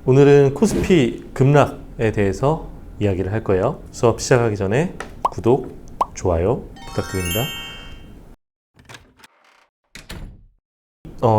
오늘은 코스피 급락에 대해서 이야기를 할 거예요. 수업 시작하기 전에 구독, 좋아요 부탁드립니다.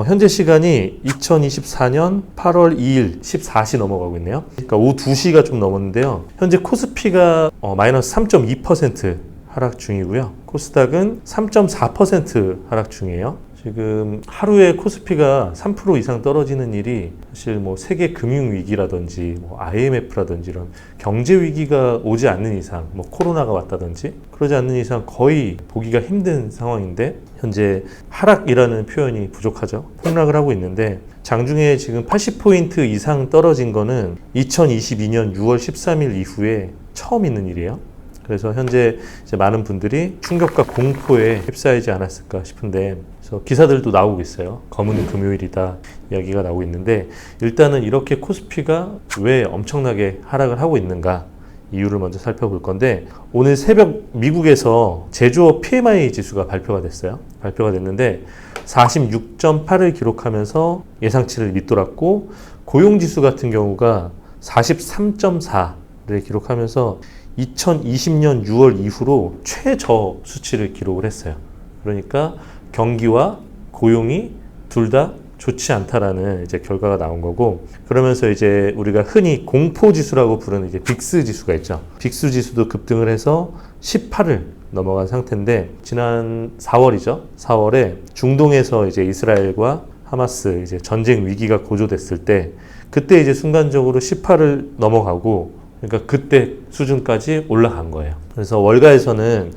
현재 시간이 2024년 8월 2일 14시 넘어가고 있네요. 그러니까 오후 2시가 좀 넘었는데요. 현재 코스피가 마이너스 3.2% 하락 중이고요. 코스닥은 3.4% 하락 중이에요. 지금 하루에 코스피가 3% 이상 떨어지는 일이 사실 뭐 세계 금융 위기라든지 뭐 IMF라든지 이런 경제 위기가 오지 않는 이상, 뭐 코로나가 왔다든지 그러지 않는 이상 거의 보기가 힘든 상황인데 현재 하락이라는 표현이 부족하죠. 폭락을 하고 있는데 장중에 지금 80포인트 이상 떨어진 거는 2022년 6월 13일 이후에 처음 있는 일이에요. 그래서 현재 이제 많은 분들이 충격과 공포에 휩싸이지 않았을까 싶은데, 그래서 기사들도 나오고 있어요. 검은 금요일이다 이야기가 나오고 있는데, 일단은 이렇게 코스피가 왜 엄청나게 하락을 하고 있는가 이유를 먼저 살펴볼 건데, 오늘 새벽 미국에서 제조업 PMI 지수가 발표가 됐어요. 발표가 됐는데 46.8을 기록하면서 예상치를 밑돌았고, 고용지수 같은 경우가 43.4를 기록하면서 2020년 6월 이후로 최저 수치를 기록을 했어요. 그러니까 경기와 고용이 둘 다 좋지 않다라는 이제 결과가 나온 거고, 그러면서 이제 우리가 흔히 공포 지수라고 부르는 이제 빅스 지수가 있죠. 빅스 지수도 급등을 해서 18을 넘어간 상태인데, 지난 4월이죠. 4월에 중동에서 이제 이스라엘과 하마스 이제 전쟁 위기가 고조됐을 때, 그때 이제 순간적으로 18을 넘어가고, 그러니까 그때 수준까지 올라간 거예요. 그래서 월가에서는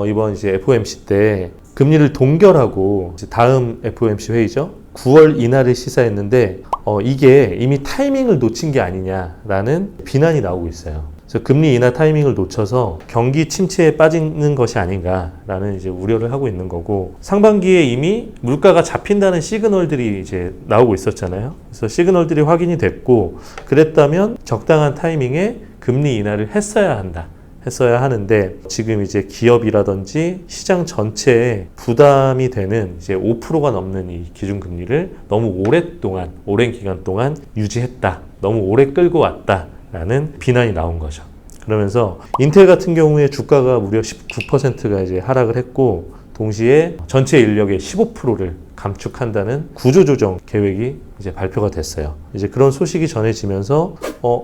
이번 이제 FOMC 때 금리를 동결하고 이제 다음 FOMC 회의죠. 9월 인하를 시사했는데 이게 이미 타이밍을 놓친 게 아니냐라는 비난이 나오고 있어요. 그래서 금리 인하 타이밍을 놓쳐서 경기 침체에 빠지는 것이 아닌가라는 이제 우려를 하고 있는 거고, 상반기에 이미 물가가 잡힌다는 시그널들이 이제 나오고 있었잖아요. 그래서 시그널들이 확인이 됐고, 그랬다면 적당한 타이밍에 금리 인하를 했어야 하는데, 지금 이제 기업이라든지 시장 전체에 부담이 되는 이제 5%가 넘는 이 기준금리를 너무 오랜 기간 동안 유지했다. 너무 오래 끌고 왔다라는 비난이 나온 거죠. 그러면서 인텔 같은 경우에 주가가 무려 19%가 이제 하락을 했고, 동시에 전체 인력의 15%를 감축한다는 구조조정 계획이 이제 발표가 됐어요. 이제 그런 소식이 전해지면서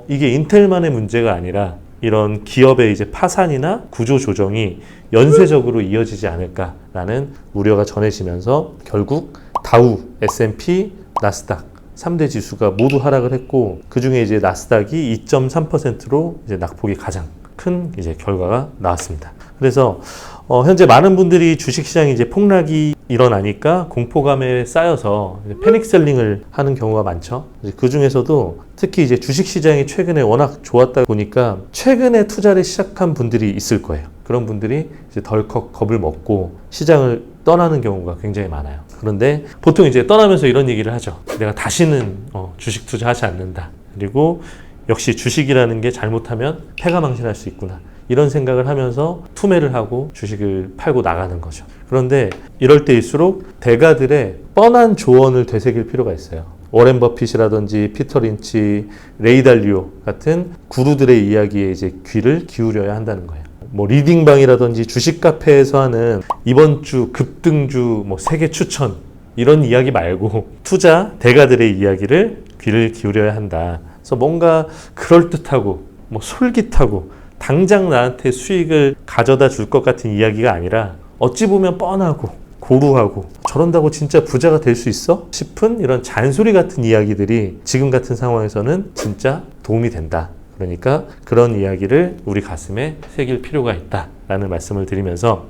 이게 인텔만의 문제가 아니라 이런 기업의 이제 파산이나 구조 조정이 연쇄적으로 이어지지 않을까라는 우려가 전해지면서 결국 다우, S&P, 나스닥 3대 지수가 모두 하락을 했고, 그 중에 이제 나스닥이 2.3%로 이제 낙폭이 가장 큰 이제 결과가 나왔습니다. 그래서 현재 많은 분들이 주식시장이 이제 폭락이 일어나니까 공포감에 쌓여서 패닉셀링을 하는 경우가 많죠. 그 중에서도 특히 이제 주식시장이 최근에 워낙 좋았다 보니까 최근에 투자를 시작한 분들이 있을 거예요. 그런 분들이 이제 덜컥 겁을 먹고 시장을 떠나는 경우가 굉장히 많아요. 그런데 보통 이제 떠나면서 이런 얘기를 하죠. 내가 다시는 주식 투자하지 않는다. 그리고 역시 주식이라는 게 잘못하면 패가망신할 수 있구나. 이런 생각을 하면서 투매를 하고 주식을 팔고 나가는 거죠. 그런데 이럴 때일수록 대가들의 뻔한 조언을 되새길 필요가 있어요. 워렌 버핏이라든지 피터 린치, 레이 달리오 같은 구루들의 이야기에 이제 귀를 기울여야 한다는 거예요. 뭐 리딩방이라든지 주식 카페에서 하는 이번 주 급등주 뭐 세계 추천 이런 이야기 말고 투자 대가들의 이야기를 귀를 기울여야 한다. 그래서 뭔가 그럴듯하고 뭐 솔깃하고 당장 나한테 수익을 가져다 줄 것 같은 이야기가 아니라, 어찌 보면 뻔하고 고루하고 저런다고 진짜 부자가 될 수 있어? 싶은 이런 잔소리 같은 이야기들이 지금 같은 상황에서는 진짜 도움이 된다. 그러니까 그런 이야기를 우리 가슴에 새길 필요가 있다라는 말씀을 드리면서,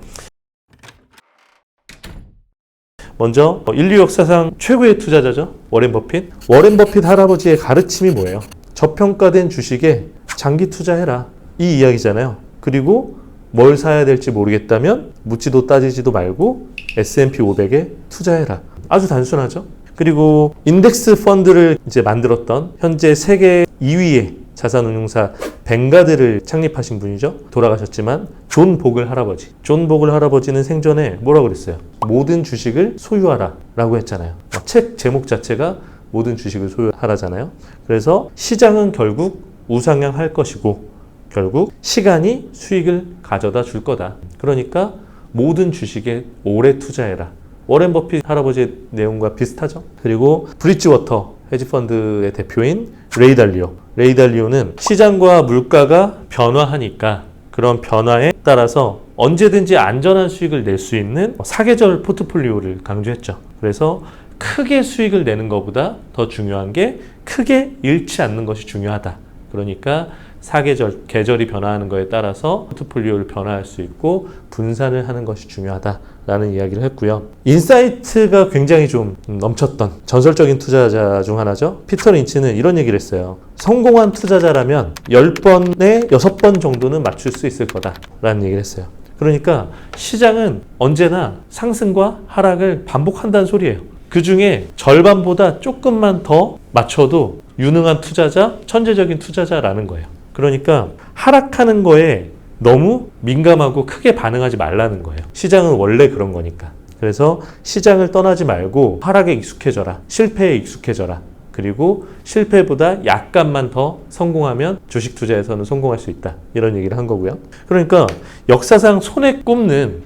먼저 인류 역사상 최고의 투자자죠. 워렌 버핏. 워렌 버핏 할아버지의 가르침이 뭐예요? 저평가된 주식에 장기 투자해라. 이 이야기잖아요. 그리고 뭘 사야 될지 모르겠다면 묻지도 따지지도 말고 S&P 500에 투자해라. 아주 단순하죠. 그리고 인덱스 펀드를 이제 만들었던 현재 세계 2위의 자산운용사 뱅가드를 창립하신 분이죠. 돌아가셨지만 존 보글 할아버지. 존 보글 할아버지는 생전에 뭐라고 그랬어요? 모든 주식을 소유하라 라고 했잖아요. 책 제목 자체가 모든 주식을 소유하라잖아요. 그래서 시장은 결국 우상향할 것이고 결국 시간이 수익을 가져다 줄 거다. 그러니까 모든 주식에 오래 투자해라. 워렌 버핏 할아버지의 내용과 비슷하죠. 그리고 브리지워터 헤지펀드의 대표인 레이 달리오. 레이 달리오는 시장과 물가가 변화하니까 그런 변화에 따라서 언제든지 안전한 수익을 낼 수 있는 사계절 포트폴리오를 강조했죠. 그래서 크게 수익을 내는 것보다 더 중요한 게 크게 잃지 않는 것이 중요하다. 그러니까 사계절, 계절이 변화하는 것에 따라서 포트폴리오를 변화할 수 있고 분산을 하는 것이 중요하다라는 이야기를 했고요. 인사이트가 굉장히 좀 넘쳤던 전설적인 투자자 중 하나죠. 피터 린치는 이런 얘기를 했어요. 성공한 투자자라면 10번에 6번 정도는 맞출 수 있을 거다라는 얘기를 했어요. 그러니까 시장은 언제나 상승과 하락을 반복한다는 소리예요. 그 중에 절반보다 조금만 더 맞춰도 유능한 투자자, 천재적인 투자자라는 거예요. 그러니까 하락하는 거에 너무 민감하고 크게 반응하지 말라는 거예요. 시장은 원래 그런 거니까. 그래서 시장을 떠나지 말고 하락에 익숙해져라. 실패에 익숙해져라. 그리고 실패보다 약간만 더 성공하면 주식 투자에서는 성공할 수 있다. 이런 얘기를 한 거고요. 그러니까 역사상 손에 꼽는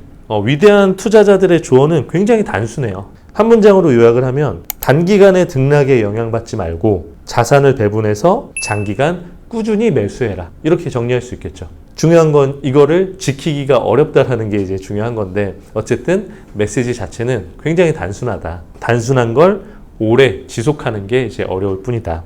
위대한 투자자들의 조언은 굉장히 단순해요. 한 문장으로 요약을 하면 단기간의 등락에 영향받지 말고 자산을 배분해서 장기간 꾸준히 매수해라. 이렇게 정리할 수 있겠죠. 중요한 건 이거를 지키기가 어렵다라는 게 이제 중요한 건데 어쨌든 메시지 자체는 굉장히 단순하다. 단순한 걸 오래 지속하는 게 이제 어려울 뿐이다.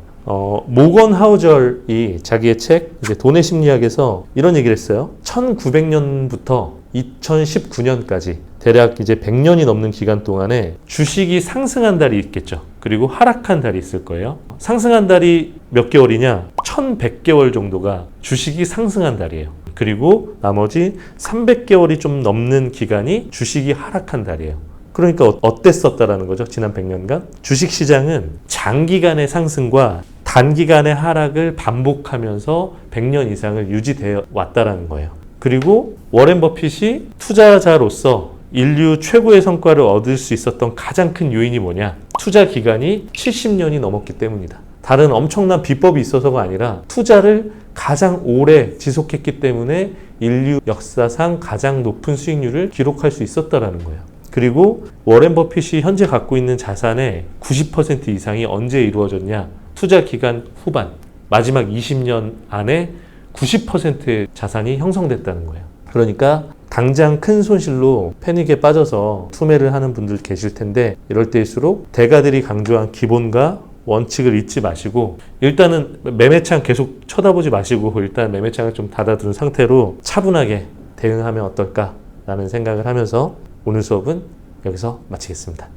모건 하우절이 자기의 책 이제 돈의 심리학에서 이런 얘기를 했어요. 1900년부터 2019년까지 대략 이제 100년이 넘는 기간 동안에 주식이 상승한 달이 있겠죠. 그리고 하락한 달이 있을 거예요. 상승한 달이 몇 개월이냐? 1100개월 정도가 주식이 상승한 달이에요. 그리고 나머지 300개월이 좀 넘는 기간이 주식이 하락한 달이에요. 그러니까 어땠었다라는 거죠. 지난 100년간. 주식시장은 장기간의 상승과 단기간의 하락을 반복하면서 100년 이상을 유지되어 왔다라는 거예요. 그리고 워렌 버핏이 투자자로서 인류 최고의 성과를 얻을 수 있었던 가장 큰 요인이 뭐냐? 투자 기간이 70년이 넘었기 때문이다. 다른 엄청난 비법이 있어서가 아니라 투자를 가장 오래 지속했기 때문에 인류 역사상 가장 높은 수익률을 기록할 수 있었다라는 거예요. 그리고 워렌 버핏이 현재 갖고 있는 자산의 90% 이상이 언제 이루어졌냐? 투자 기간 후반, 마지막 20년 안에 90%의 자산이 형성됐다는 거예요. 그러니까 당장 큰 손실로 패닉에 빠져서 투매를 하는 분들 계실 텐데 이럴 때일수록 대가들이 강조한 기본과 원칙을 잊지 마시고 일단은 매매창 계속 쳐다보지 마시고 일단 매매창을 좀 닫아둔 상태로 차분하게 대응하면 어떨까라는 생각을 하면서 오늘 수업은 여기서 마치겠습니다.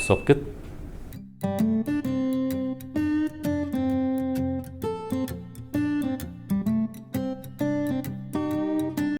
수업 끝.